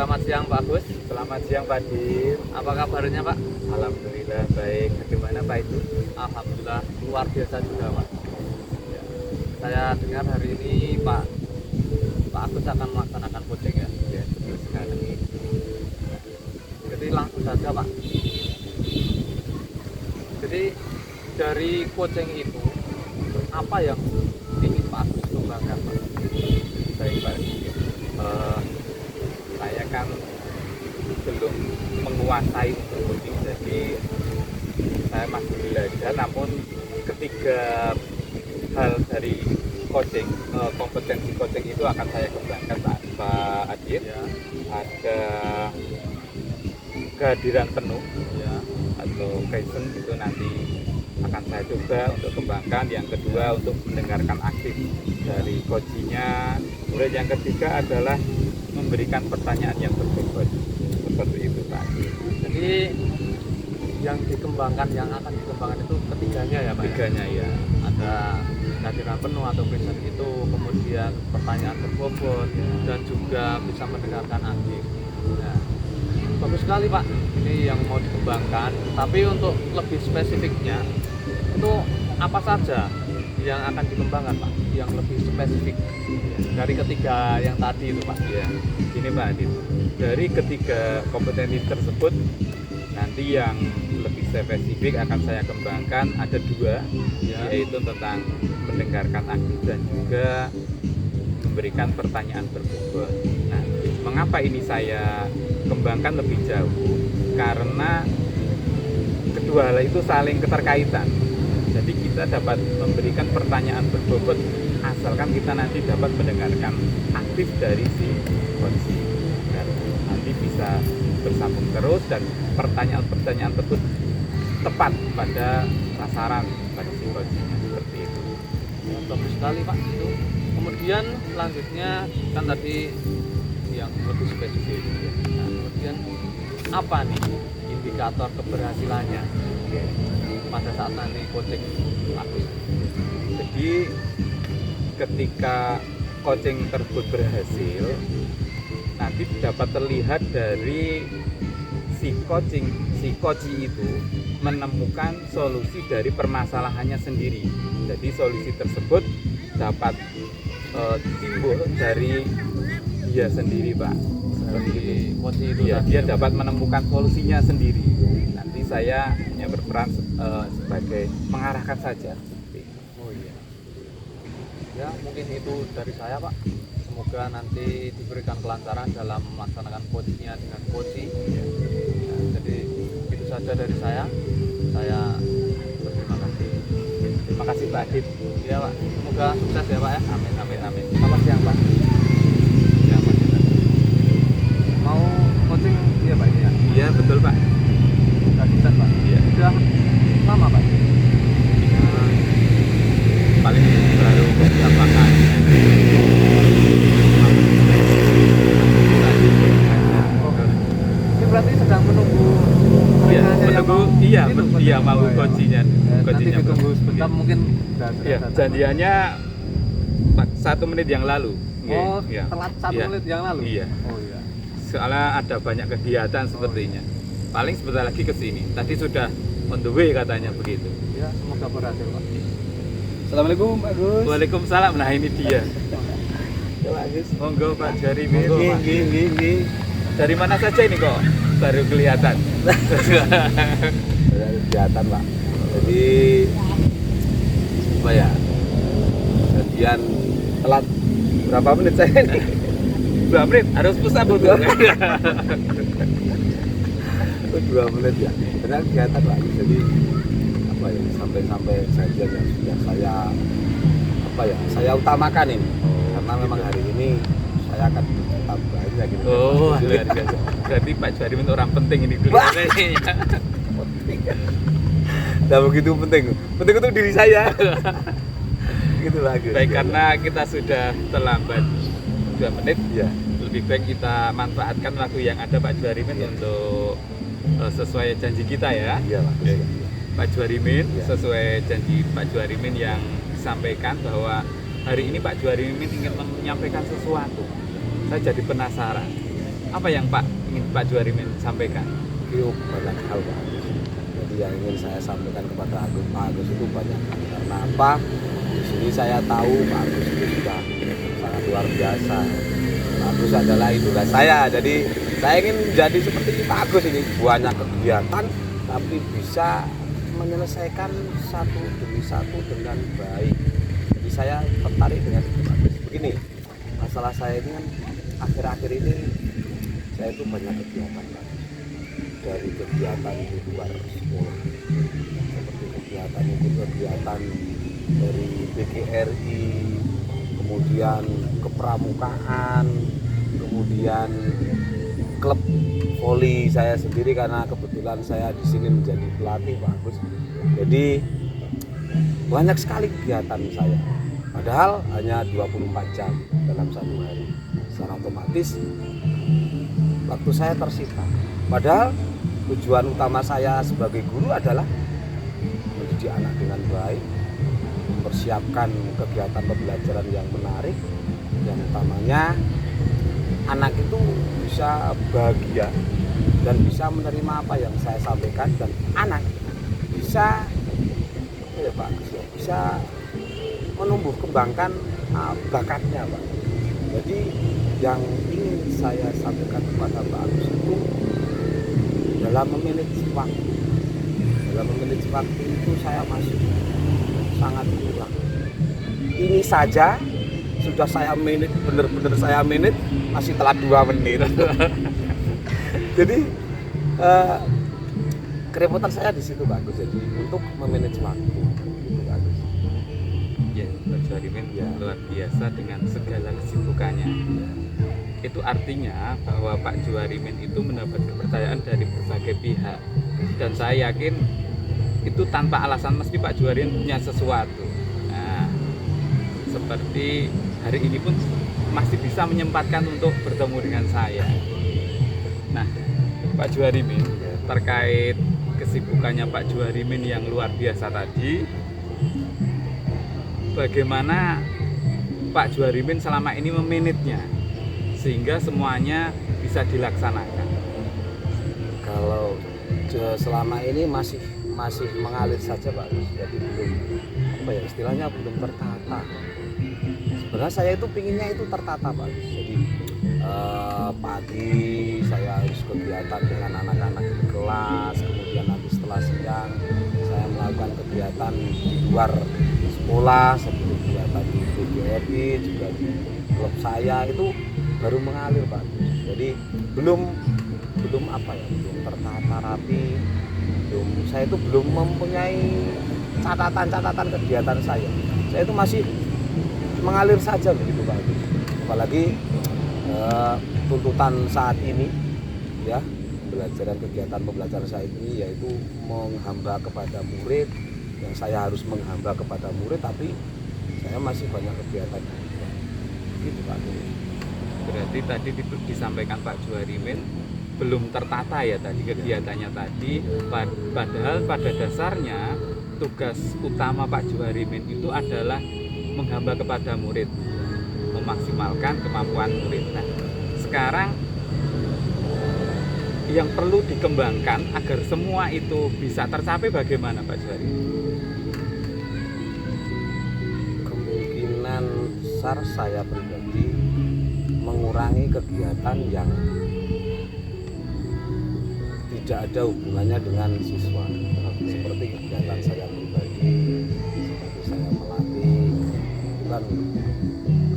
Selamat siang Pak Agus. Selamat siang Pak Dir. Apa kabarnya Pak? Alhamdulillah baik. Bagaimana Pak itu? Alhamdulillah luar biasa juga Pak. Ya. Saya dengar hari ini Pak Agus akan melaksanakan coaching ya. Ya, betul sekali. Jadi langsung saja Pak. Jadi dari coaching itu apa yang ingin Pak Agus kembangkan Pak? Baik Pak Dir. Saya kan belum menguasai untuk coaching, jadi saya masih belajar. Namun ketiga hal dari coaching, kompetensi coaching itu akan saya kembangkan Pak Adit. Ya. Ada kehadiran penuh Ya. atau kaizen itu nanti akan saya coba untuk kembangkan. Yang kedua untuk mendengarkan aktif dari coachingnya. Kemudian yang ketiga adalah memberikan pertanyaan yang berbobot, seperti itu Pak. Jadi yang akan dikembangkan itu ketiganya ya Pak? Tiganya ya. Ada kehadiran penuh atau present itu, kemudian pertanyaan berbobot dan juga bisa mendengarkan aktif. Nah, bagus sekali Pak, ini yang mau dikembangkan. Tapi untuk lebih spesifiknya itu apa saja yang akan dikembangkan Pak? Yang lebih spesifik dari ketiga yang tadi itu Pak. Ya, ini Pak Adit. Dari ketiga kompetensi tersebut, nanti yang lebih spesifik akan saya kembangkan ada dua, Ya. yaitu tentang mendengarkan aktif dan juga memberikan pertanyaan berbobot. Nah, mengapa ini saya kembangkan lebih jauh? Karena kedua hal itu saling keterkaitan. Jadi kita dapat memberikan pertanyaan berbobot asalkan kita nanti dapat mendengarkan aktif dari si coach. Dan nanti bisa bersambung terus dan pertanyaan-pertanyaan tersebut tepat pada sasaran pada si coachnya, seperti itu. Ya, bagus sekali Pak itu. Kemudian selanjutnya kan tadi yang lebih spesifik. Nah, kemudian apa nih indikator keberhasilannya pada saat nanti coaching Agus? Jadi ketika coaching tersebut berhasil, nanti dapat terlihat dari si coach itu menemukan solusi dari permasalahannya sendiri. Jadi solusi tersebut dapat timbul dari dia sendiri Pak. Seperti itu. Dari coach itu Ya, tadi dia ya, Pak? dapat menemukan solusinya sendiri. Nanti saya hanya berperan sebagai mengarahkan saja. Oh iya. Ya mungkin itu dari saya Pak. Semoga nanti diberikan kelancaran dalam melaksanakan coachingnya dengan coaching. Ya, jadi itu saja dari saya. Saya berterima kasih. Terima kasih Pak Adit. Ya Pak. Semoga sukses ya Pak ya. Amin amin amin. Selamat siang Pak. Ya Pak. Mau coaching iya Pak ini ya? Iya betul Pak. Sudah bisa Pak. Iya. Sudah lama Pak. Paling baru beberapa kali. Ini berarti sedang menunggu Iya, mereka yang menunggu mau iya, itu, iya coaching. mau Oh, iya. coachingnya. Nanti Coachingnya ditunggu belum. sebentar mungkin Iya, janjiannya 1 menit yang lalu. Oh, Iya. telat 1 Iya. menit yang lalu. Iya. Oh iya. Soalnya ada banyak kegiatan sepertinya. Paling sebentar lagi ke sini. Tadi sudah on the way katanya begitu. Ya, semoga berhasil Pak. Assalamualaikum Pak Gus. Waalaikumsalam. Nah ini dia. Ya Pak Gus. Monggo Pak Jari. Monggo, Pak. Nggih. Dari mana saja ini kok baru kelihatan? Kelihatan Pak. Jadi apa ya? Kemudian telat berapa menit saya ini? 2 menit harus pusat bu. 2 menit ya. Benar kelihatan Pak. Jadi apa ya? Sampai saja yang sudah saya utamakan ini. Karena memang hari ini saya akan tetap banyak gitu. Oh, luar biasa. Berarti Pak Jarimin orang penting ini kelihatannya. Penting. Nah begitu penting untuk diri saya. Gitu lah. Baik, karena kita sudah terlambat 2 menit, ya. lebih baik kita manfaatkan waktu yang ada Pak Jarimin untuk sesuai janji kita ya. Iya Pak. Oke. Pak Juarimin, Ya. sesuai janji Pak Juarimin yang disampaikan bahwa hari ini Pak Juarimin ingin menyampaikan sesuatu. Saya jadi penasaran. Apa yang ingin Pak Juarimin sampaikan? Itu banyak hal Pak. Jadi yang ingin saya sampaikan kepada Pak Agus itu banyak. Karena apa? Di sini saya tahu Pak Agus itu sudah sangat luar biasa. Pak Agus adalah idola saya. Jadi saya ingin menjadi seperti Pak Agus ini, banyak kegiatan tapi bisa menyelesaikan satu demi satu dengan baik. Jadi saya tertarik dengan itu Pak Agus. Begini, masalah saya ini kan akhir-akhir ini saya itu banyak kegiatan Pak. Dari kegiatan di luar sekolah, seperti kegiatan dari BKRI, kemudian kepramukaan, kemudian klub voli saya sendiri karena kebetulan saya di sini menjadi pelatih Pak Agus. Jadi banyak sekali kegiatan saya. Padahal hanya 24 jam dalam satu hari. Secara otomatis waktu saya tersita. Padahal tujuan utama saya sebagai guru adalah mendidik anak dengan baik, mempersiapkan kegiatan pembelajaran yang menarik, yang utamanya anak itu bisa bahagia dan bisa menerima apa yang saya sampaikan, dan anak bisa Pak, bisa menumbuh kembangkan bakatnya Pak. Jadi yang ingin saya sampaikan kepada Pak Agus itu dalam memanage waktu itu saya masih sangat kurang. Ini saja sudah saya manage, benar-benar saya manage masih telat 2 menit. Jadi kerepotan saya di situ Pak Agus. Jadi untuk memanage waktu itu Pak Agus. Ya, Pak Juarimin luar biasa dengan segala kesibukannya. Itu artinya bahwa Pak Juarimin itu mendapat kepercayaan dari berbagai pihak, dan saya yakin itu tanpa alasan, meski Pak Juarimin punya sesuatu. Nah, seperti hari ini pun masih bisa menyempatkan untuk bertemu dengan saya. Nah, Pak Juarimin, terkait kesibukannya Pak Juarimin yang luar biasa tadi, bagaimana Pak Juarimin selama ini memanage-nya sehingga semuanya bisa dilaksanakan? Kalau selama ini masih mengalir saja Pak Gus. Jadi belum istilahnya belum tertata. Sebenarnya saya itu pinginnya itu tertata Pak Gus. Jadi pagi saya harus kegiatan dengan anak-anak di kelas, kemudian nanti setelah siang saya melakukan kegiatan di luar sekolah seperti kegiatan di BGRI, juga di klub saya, itu baru mengalir Pak. Jadi belum tertata rapi, saya itu belum mempunyai catatan kegiatan saya. Saya itu masih mengalir saja begitu Pak. Apalagi tuntutan saat ini ya, kegiatan pembelajaran saat ini yaitu menghamba kepada murid, yang saya harus menghamba kepada murid tapi saya masih banyak kegiatan gitu Pak. Berarti tadi disampaikan Pak Juarimin belum tertata ya tadi kegiatannya tadi, padahal pada dasarnya tugas utama Pak Juarimin itu adalah menghamba kepada murid, memaksimalkan kemampuan murid. Nah, sekarang yang perlu dikembangkan agar semua itu bisa tercapai bagaimana Pak Juarimin? Kemungkinan besar saya pribadi mengurangi kegiatan yang tidak ada hubungannya dengan siswa, seperti kegiatan saya pribadi, seperti saya melatih, itu kan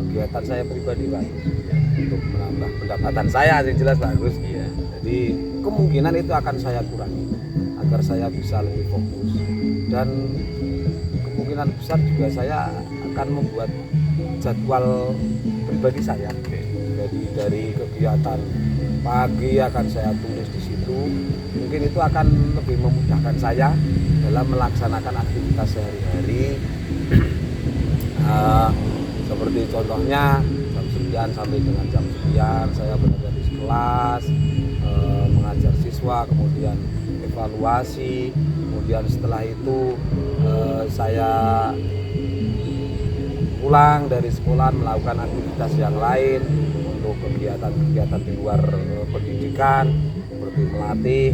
kegiatan saya pribadi Pak, untuk menambah pendapatan saya yang jelas bagus. Iya. Jadi kemungkinan itu akan saya kurangi agar saya bisa lebih fokus, dan kemungkinan besar juga saya akan membuat jadwal pribadi saya. Jadi dari kegiatan pagi akan saya tulis di situ, mungkin itu akan lebih memudahkan saya dalam melaksanakan aktivitas sehari-hari. Seperti contohnya jam 9 sampai dengan jam 9 saya berada di kelas, mengajar siswa, kemudian evaluasi, kemudian setelah itu saya pulang dari sekolah melakukan aktivitas yang lain untuk kegiatan-kegiatan di luar pendidikan seperti melatih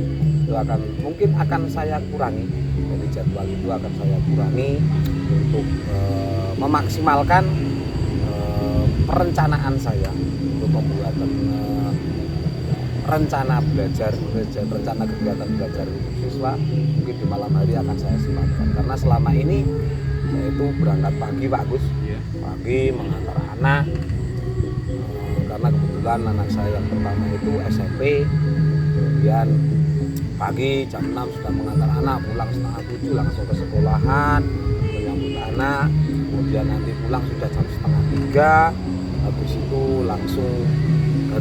itu mungkin akan saya kurangi. Jadi jadwal itu akan saya kurangi untuk memaksimalkan perencanaan saya untuk pembuatan rencana kegiatan belajar untuk siswa. Mungkin di malam hari akan saya sempatkan karena selama ini saya itu berangkat pagi Pak Agus, pagi mengantar anak karena kebetulan anak saya yang pertama itu SMP, kemudian pagi jam 6 sudah mengantar anak, pulang setengah 7 langsung ke sekolahan menyambut anak, kemudian nanti pulang sudah jam setengah 3, habis itu langsung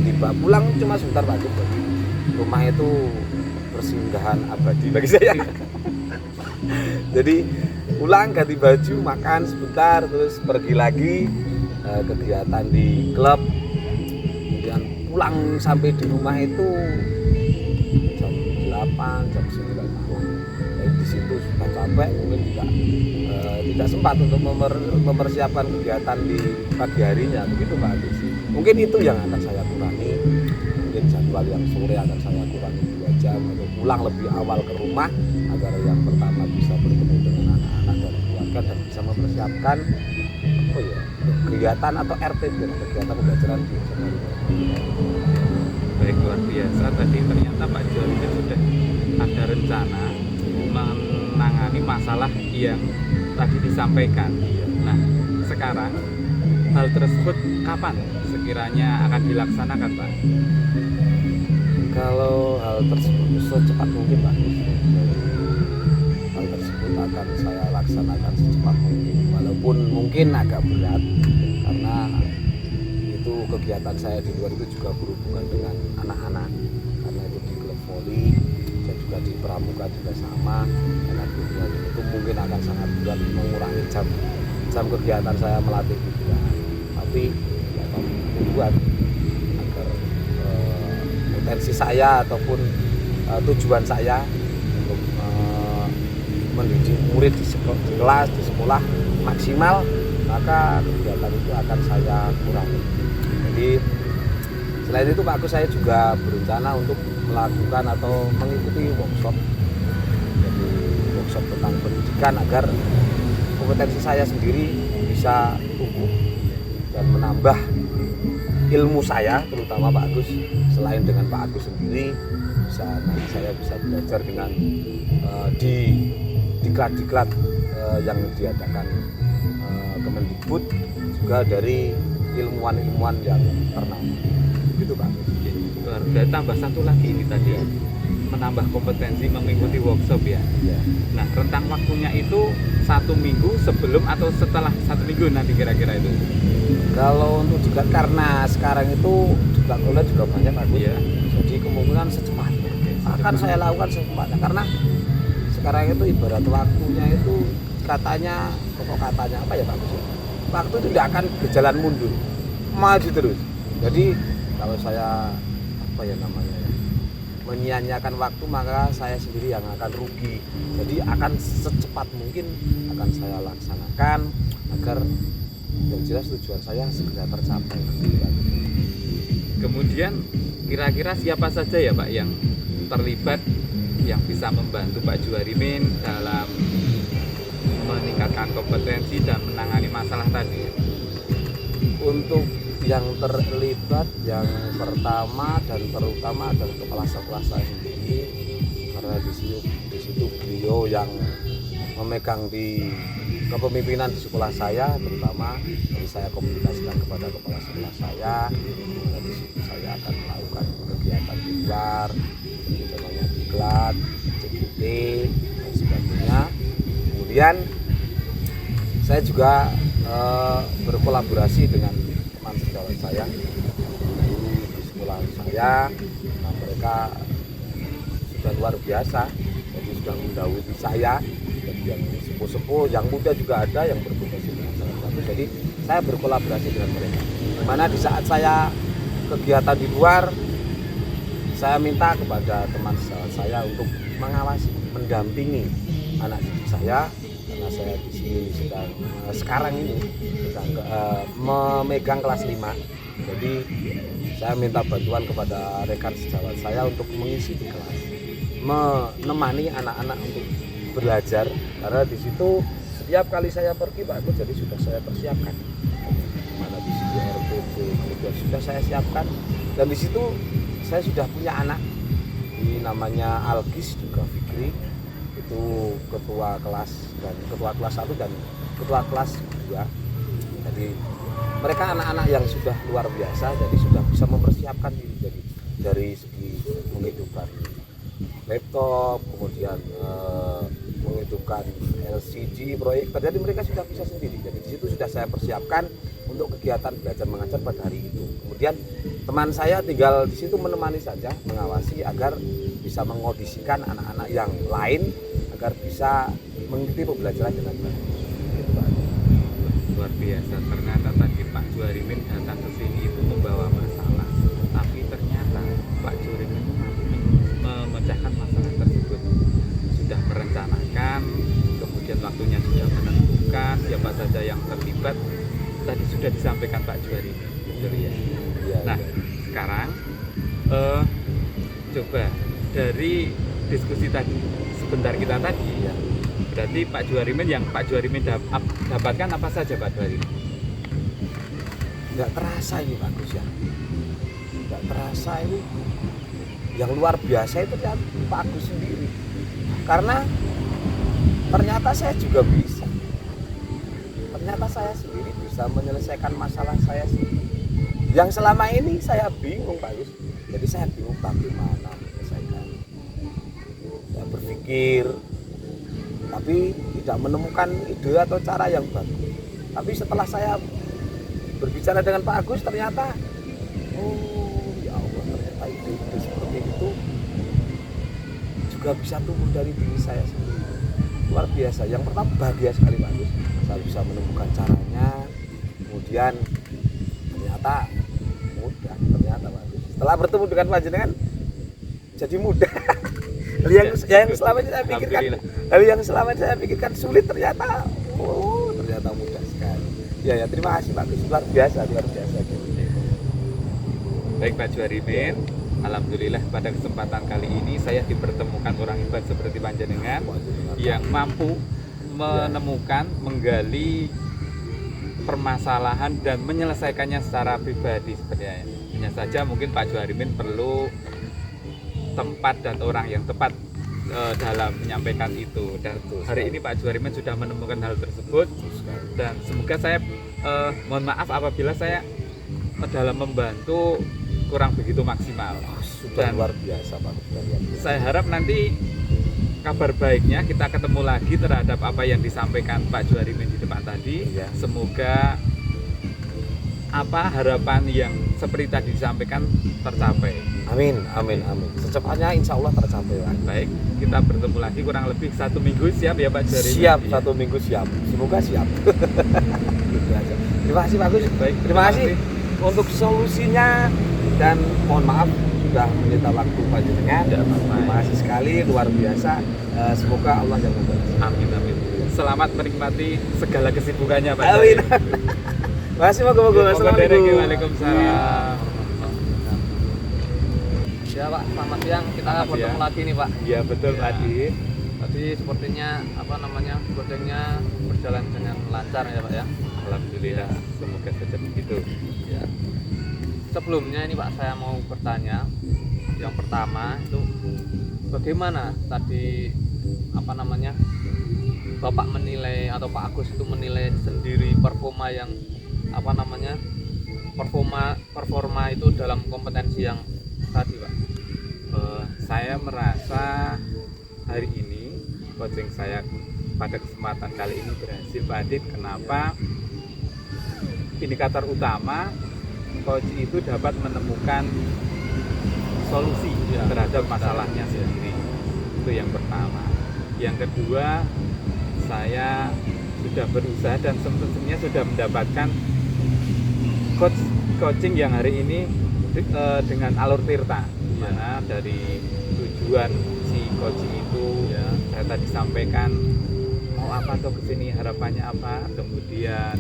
tiba pulang cuma sebentar Pak Agus. Rumah itu persinggahan abadi bagi saya. Jadi pulang ganti baju, makan sebentar, terus pergi lagi kegiatan di klub, kemudian pulang sampai di rumah itu jam 8, jam 9 malam. Jadi di situ sudah capek, mungkin tidak sempat untuk mempersiapkan kegiatan di pagi harinya, begitu Pak Agus. Mungkin itu yang akan saya kurangi. Mungkin jadwal yang sore akan saya kurangi 2 jam atau pulang lebih awal ke rumah agar yang pertama bisa bertemu dengan anak-anak dan keluarga dan bisa mempersiapkan kegiatan atau RTP, kegiatan pembelajaran di Januari. Baik, luar biasa. Tadi ternyata Pak Jorimin sudah ada rencana menangani masalah yang tadi disampaikan. Nah, sekarang hal tersebut kapan sekiranya akan dilaksanakan, Pak? Kalau hal tersebut secepat mungkin Pak, hal tersebut akan saya laksanakan secepat mungkin, walaupun mungkin agak berat karena itu kegiatan saya di luar itu juga berhubungan dengan anak-anak, karena itu di klub voli dan juga di pramuka juga sama, karena itu mungkin akan sangat berat mengurangi jam kegiatan saya melatih juga. Tapi ya buat agar potensi saya ataupun tujuan saya untuk mendidik murid di kelas, di sekolah maksimal, maka kegiatan itu akan saya kurangi. Jadi selain itu Pak Agus, saya juga berencana untuk melakukan atau mengikuti workshop, jadi workshop tentang pendidikan agar kompetensi saya sendiri bisa tumbuh dan menambah ilmu saya, terutama Pak Agus. Selain dengan Pak Agus sendiri, saya bisa belajar dengan di diklat-diklat yang diadakan Kemendikbud, juga dari ilmuwan-ilmuwan yang ternama. Gitu Pak Agus. Dan tambah satu lagi ini tadi, menambah kompetensi mengikuti workshop ya. Nah, rentang waktunya itu 1 minggu sebelum atau setelah 1 minggu nanti kira-kira itu? Kalau untuk juga karena sekarang itu juga kuliah juga banyak Pak Agus. Ya. Jadi kemungkinan secepatnya akan saya lakukan secepatnya, karena sekarang itu ibarat waktunya itu katanya apa ya Pak Agus? Waktu itu tidak akan berjalan mundur, maju terus. Jadi kalau saya menyia-nyiakan waktu, maka saya sendiri yang akan rugi. Jadi akan secepat mungkin akan saya laksanakan agar yang jelas tujuan saya segera tercapai. Kemudian kira-kira siapa saja ya Pak yang terlibat, yang bisa membantu Pak Jorimin dalam meningkatkan kompetensi dan menangani masalah tadi? Untuk yang terlibat yang pertama dan terutama adalah kepala sekolah saya sendiri, karena di situ beliau yang memegang di kepemimpinan di sekolah saya, terutama jadi saya komunikasikan kepada kepala sekolah saya. Dan di situ saya akan melakukan kegiatan di luar, contohnya diklat, CGT dan sebagainya. Kemudian saya juga berkolaborasi dengan teman sejawat saya dulu di sekolah saya. Nah, mereka sudah luar biasa, jadi sudah mendahului saya. Jadi yang sepuh-sepuh, yang muda juga ada yang berprofesi dengan salah satu. Jadi saya berkolaborasi dengan mereka. Dimana di saat saya kegiatan di luar, saya minta kepada teman sejawat saya untuk mengawasi, mendampingi anak didik saya karena saya di sini sedang sekarang ini sedang memegang kelas 5. Jadi saya minta bantuan kepada rekan sejawat saya untuk mengisi di kelas, menemani anak-anak untuk belajar, karena di situ setiap kali saya pergi Pak Agus, jadi sudah saya persiapkan mana di situ RPP kemudian sudah saya siapkan, dan di situ saya sudah punya anak, ini namanya Algis juga Fikri, itu ketua kelas 1 dan ketua kelas 2. Jadi mereka anak-anak yang sudah luar biasa, jadi sudah bisa mempersiapkan diri, jadi dari segi menghidupkan laptop, kemudian menghidupkan LCD proyektor, jadi mereka sudah bisa sendiri. Jadi di situ sudah saya persiapkan untuk kegiatan belajar mengajar pada hari itu. Kemudian teman saya tinggal di situ menemani saja, mengawasi agar bisa mengaudisikan anak-anak yang lain agar bisa mengikuti pembelajaran dengan baik. Gitu, Pak. Luar biasa, ternyata tadi Pak Juarimin datang ke sini itu membawa masalah, tapi ternyata Pak Juarimin memecahkan masalah tersebut, sudah merencanakan, kemudian waktunya sudah menentukan siapa saja yang terlibat, tadi sudah disampaikan Pak Juarimin, gitu ya. Nah sekarang coba dari diskusi tadi sebentar kita tadi ya, berarti Pak Juarimin yang Pak Juarimin dapatkan apa saja Pak Juarimin? Nggak terasa ini bagus ya, nggak terasa ini yang luar biasa itu kan Pak Agus sendiri, karena ternyata saya juga bisa, ternyata saya sendiri bisa menyelesaikan masalah saya sendiri yang selama ini saya bingung Pak Agus. Jadi saya bingung bagaimana menyelesaikan, saya berpikir tapi tidak menemukan ide atau cara yang bagus. Tapi setelah saya berbicara dengan Pak Agus, ternyata oh ya Allah, ternyata ide seperti itu juga bisa tumbuh dari diri saya sendiri. Luar biasa. Yang pertama bahagia sekali Pak Agus, saya bisa menemukan caranya. Kemudian ternyata mudah, ternyata Pak Agus. Setelah bertemu dengan panjenengan jadi mudah. Yang selama ini saya pikirkan, yang selama ini saya pikirkan sulit, ternyata ternyata mudah sekali. Ya terima kasih Pak Agus, luar biasa. Baik Pak Juarimin, alhamdulillah pada kesempatan kali ini saya dipertemukan orang hebat seperti panjenengan yang mampu menemukan, menggali permasalahan dan menyelesaikannya secara pribadi sebenarnya. Hanya saja mungkin Pak Juarimin perlu tempat dan orang yang tepat dalam menyampaikan itu, dan hari ini Pak Juarimin sudah menemukan hal tersebut, dan semoga saya mohon maaf apabila saya dalam membantu kurang begitu maksimal. Sudah dan luar biasa Pak. Saya harap nanti kabar baiknya kita ketemu lagi terhadap apa yang disampaikan Pak Juarimin di depan tadi. Ya. Semoga apa harapan yang seperti tadi disampaikan tercapai. Amin. Secepatnya insya Allah tercapai. Baik, kita bertemu lagi kurang lebih 1 minggu, siap ya Pak Juarimin? Siap, 1 minggu siap. Semoga siap. Gitu aja. Terima kasih Pak Agus. Baik, Terima kasih untuk solusinya, dan mohon maaf sudah menyita waktu panjenengan. Terima kasih sekali, luar biasa. Semoga Allah yang memberkati. Amin. Selamat menikmati segala kesibukannya Pak. Amin. Juarimin. Terima kasih, moga-moga. Assalamualaikum. Waalaikumsalam. Ya Pak, selamat siang. Kita Selamat bertemu siang. lagi nih Pak. Iya betul Ya. Pak Adi. Tadi sepertinya projectnya berjalan dengan lancar ya Pak ya. Alhamdulillah, semoga saja begitu. Ya. Sebelumnya ini Pak, saya mau bertanya. Yang pertama itu bagaimana tadi Bapak menilai atau Pak Agus itu menilai sendiri performa itu dalam kompetensi yang tadi Pak? Saya merasa hari ini coaching saya pada kesempatan kali ini berhasil Pak Adit. Kenapa? Indikator utama coach itu dapat menemukan solusi terhadap masalahnya sendiri. Itu yang pertama. Yang kedua, saya sudah berusaha dan sebenarnya sudah mendapatkan coaching yang hari ini dengan alur tirta, di mana dari tujuan si coaching itu saya tadi sampaikan mau apa pantau ke sini harapannya apa, kemudian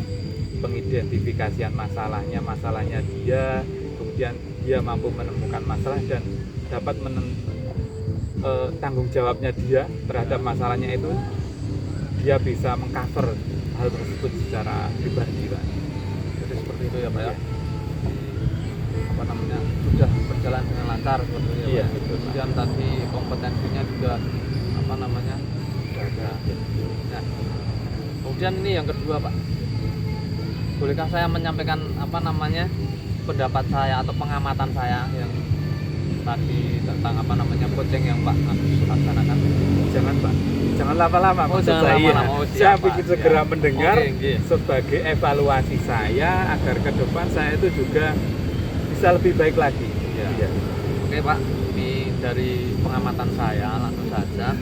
pengidentifikasian masalahnya dia, kemudian dia mampu menemukan masalah dan dapat tanggung jawabnya dia terhadap masalahnya itu, dia bisa mengcover hal tersebut secara pribadi, Pak. Jadi seperti itu ya Pak ya. Apa namanya, sudah berjalan dengan lancar seperti itu ya Pak. Iya, betul, Pak. Kemudian tadi kompetensinya juga apa namanya sudah ada. Nah, kemudian ini yang kedua Pak, bolehkah saya menyampaikan apa namanya pendapat saya atau pengamatan saya yang tadi tentang apa namanya coaching yang Pak Agus laksanakan? Jangan, Pak, jangan lama-lama. Oh, maksud jangan saya. lama-lama. Oh, Saya siap, ingin Pak. segera Siap. mendengar Oke, nggih. sebagai evaluasi saya agar ke depan saya itu juga bisa lebih baik lagi. Ya. Iya. Oke Pak, ini dari pengamatan saya langsung saja.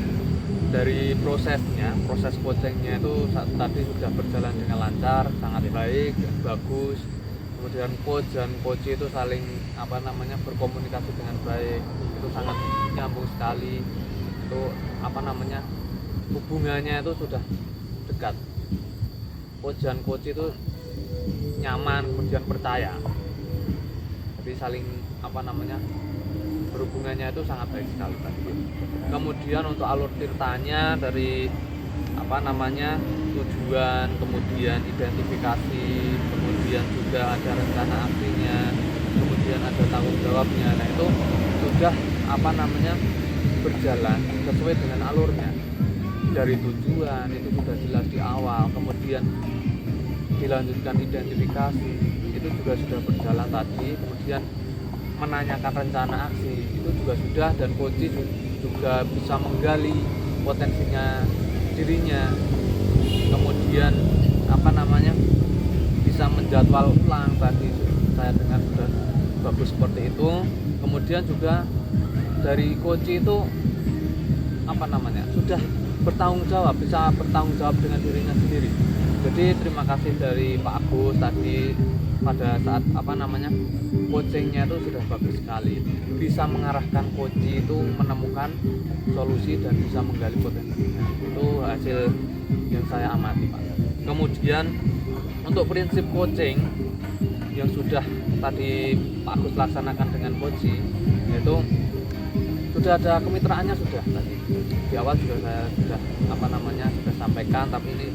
Dari prosesnya, proses coachingnya itu tadi sudah berjalan dengan lancar, sangat baik, bagus. Kemudian coach dan coach itu saling apa namanya berkomunikasi dengan baik, itu sangat nyambung sekali. Itu apa namanya hubungannya itu sudah dekat. Coach dan coach itu nyaman, kemudian percaya. Jadi saling apa namanya berhubungannya itu sangat baik sekali tadi. Kemudian untuk alur ceritanya dari apa namanya tujuan, kemudian identifikasi, kemudian juga ada rencana aksinya, kemudian ada tanggung jawabnya. Nah itu sudah apa namanya berjalan sesuai dengan alurnya. Dari tujuan itu sudah jelas di awal, kemudian dilanjutkan identifikasi itu juga sudah berjalan tadi, kemudian menanyakan rencana aksi itu juga sudah, dan coach juga bisa menggali potensinya dirinya, kemudian apa namanya bisa menjadwal ulang tadi saya dengar sudah bagus seperti itu. Kemudian juga dari coach itu apa namanya sudah bertanggung jawab, bisa bertanggung jawab dengan dirinya sendiri. Jadi terima kasih dari Pak Agus tadi pada saat apa namanya coachingnya itu sudah bagus sekali, bisa mengarahkan coach itu menemukan solusi dan bisa menggali potensinya. Itu hasil yang saya amati Pak. Kemudian untuk prinsip coaching yang sudah tadi Pak Agus laksanakan dengan coach, yaitu sudah ada kemitraannya sudah tadi di awal juga saya sudah apa namanya sudah sampaikan, tapi ini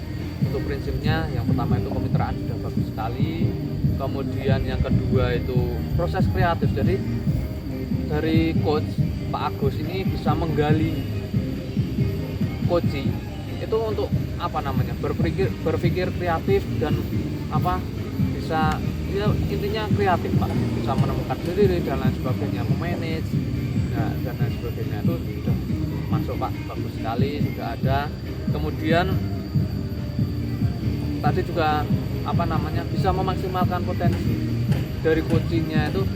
untuk prinsipnya yang pertama itu kemitraan sudah bagus sekali. Kemudian yang kedua itu proses kreatif, jadi dari coach Pak Agus ini bisa menggali coach itu untuk apa namanya berpikir kreatif dan apa bisa ya intinya kreatif Pak, bisa menemukan diri dan lain sebagainya, memanage ya, dan lain sebagainya itu sudah masuk Pak, bagus sekali sudah ada. Kemudian tadi juga apa namanya bisa memaksimalkan potensi dari coachingnya, itu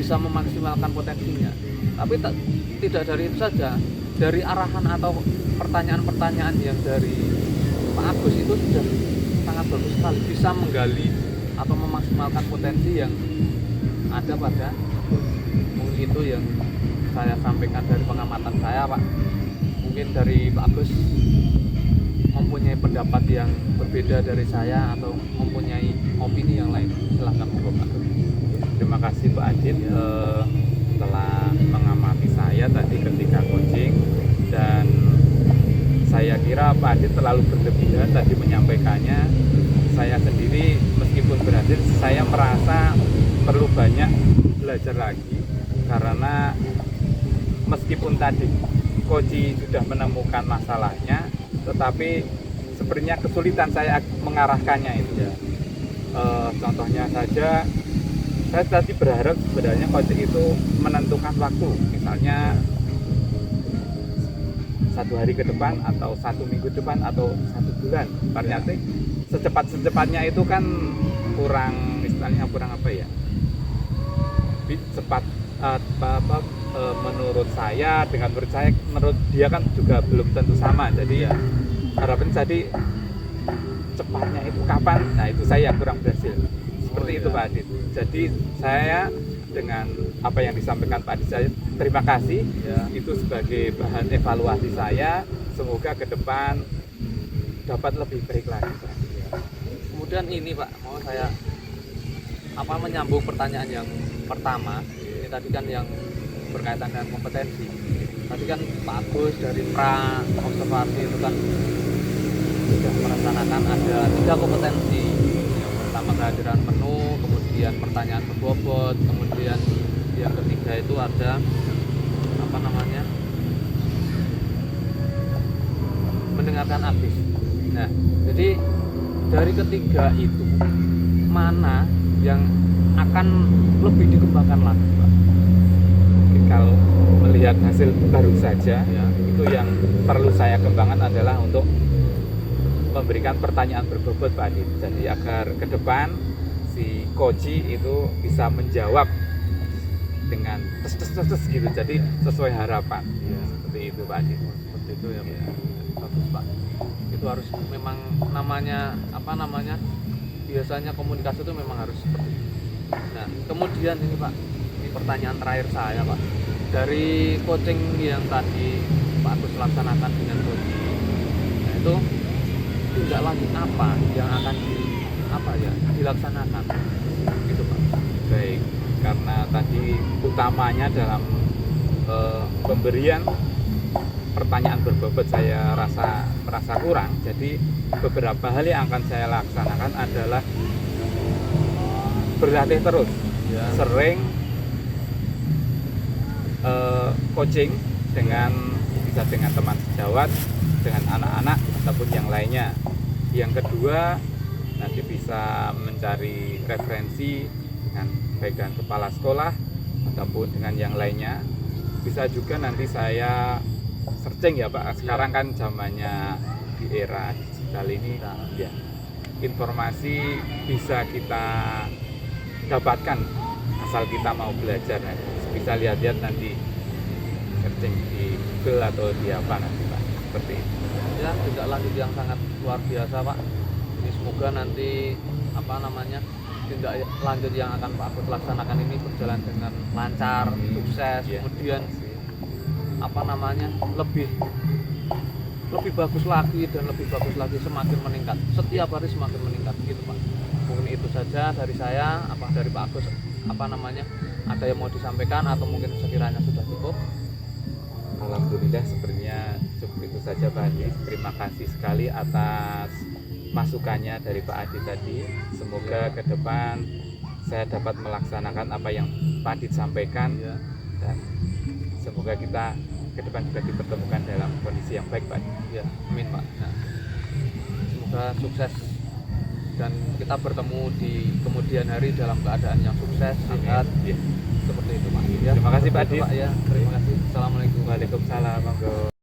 bisa memaksimalkan potensinya, tapi tidak dari itu saja, dari arahan atau pertanyaan-pertanyaan yang dari Pak Agus itu sudah sangat bagus sekali, bisa menggali atau memaksimalkan potensi yang ada pada mungkin itu yang saya sampaikan dari pengamatan saya Pak. Mungkin dari Pak Agus mempunyai pendapat yang berbeda dari saya atau mempunyai opini yang lain, silahkan monggo Pak. Terima kasih Pak Adit telah mengamati saya tadi ketika coaching, dan saya kira Pak Adit terlalu berlebihan tadi menyampaikannya. Saya sendiri meskipun berhasil, saya merasa perlu banyak belajar lagi, karena meskipun tadi coach sudah menemukan masalahnya, tetapi sebenarnya kesulitan saya mengarahkannya itu ya. Contohnya saja, saya tadi berharap sebenarnya coach itu menentukan waktu, misalnya 1 hari ke depan atau 1 minggu depan atau 1 bulan. Ternyata secepat-cepatnya itu kan kurang, istilahnya kurang apa ya, cepat menurut saya, dengan menurut dia kan juga belum tentu sama. Jadi harapan tadi cepatnya itu kapan, nah itu saya kurang berhasil seperti itu Pak Adit. Jadi saya dengan apa yang disampaikan Pak Adit, saya terima kasih itu sebagai bahan evaluasi saya. Semoga ke depan dapat lebih baik lagi Pak. Ya. Kemudian ini Pak, mau saya menyambung pertanyaan yang pertama. Ini tadi kan yang berkaitan dengan kompetensi. Tadi kan Pak Agus dari pra observasi itu kan sudah merencanakan ada 3 kompetensi. Yang pertama kehadiran menu, kemudian pertanyaan berbobot, kemudian yang ketiga itu ada mendengarkan artis. Nah, jadi dari ketiga itu mana yang akan lebih dikembangkan lagi, Pak? Kalau melihat hasil baru saja, Ya. itu yang perlu saya kembangkan adalah untuk memberikan pertanyaan berbobot Pak Adit. Jadi agar ke depan si Koji itu bisa menjawab dengan tes gitu. Jadi sesuai harapan. Ya. Seperti itu Pak Adit. Seperti itu ya, Pak. Ya. Bagus, Pak. Itu harus memang biasanya komunikasi itu memang harus seperti itu. Nah, kemudian ini Pak, ini pertanyaan terakhir saya Pak. Dari coaching yang tadi Pak Agus laksanakan dengan Koji, nah itu tindak lanjut apa yang akan dilaksanakan gitu Pak? Baik, karena tadi utamanya dalam pemberian pertanyaan berbobot saya merasa kurang. Jadi beberapa hal yang akan saya laksanakan adalah berlatih terus, Ya. sering coaching bisa dengan teman sejawat, dengan anak-anak ataupun yang lainnya. Yang kedua, nanti bisa mencari referensi dengan baik dengan kepala sekolah ataupun dengan yang lainnya. Bisa juga nanti saya searching ya Pak. Sekarang kan zamannya di era digital ini, ya, informasi bisa kita dapatkan asal kita mau belajar. Bisa lihat-lihat nanti searching di Google atau di apa nanti Pak, seperti itu. Ya, tindak lanjut yang sangat luar biasa Pak. Ini semoga nanti tindak lanjut yang akan Pak Agus laksanakan ini berjalan dengan lancar, sukses, Ya. kemudian lebih bagus lagi dan lebih bagus lagi, semakin meningkat, setiap hari semakin meningkat gitu Pak. Mungkin itu saja dari saya, dari Pak Agus, ada yang mau disampaikan atau mungkin sekiranya sudah cukup. Alhamdulillah sepertinya cukup itu saja Pak Adi. Terima kasih sekali atas masukannya dari Pak Adi tadi. Semoga ke depan saya dapat melaksanakan apa yang Pak Adi sampaikan, Ya. dan semoga kita ke depan juga dipertemukan dalam kondisi yang baik Pak Adi. Ya, amin Pak. Nah, semoga sukses dan kita bertemu di kemudian hari dalam keadaan yang sukses, sehat, Ya. seperti itu Pak. Ya, Terima kasih, Pak seperti itu, Adit. Ya, terima kasih. Assalamualaikum. Waalaikumsalam. Monggo.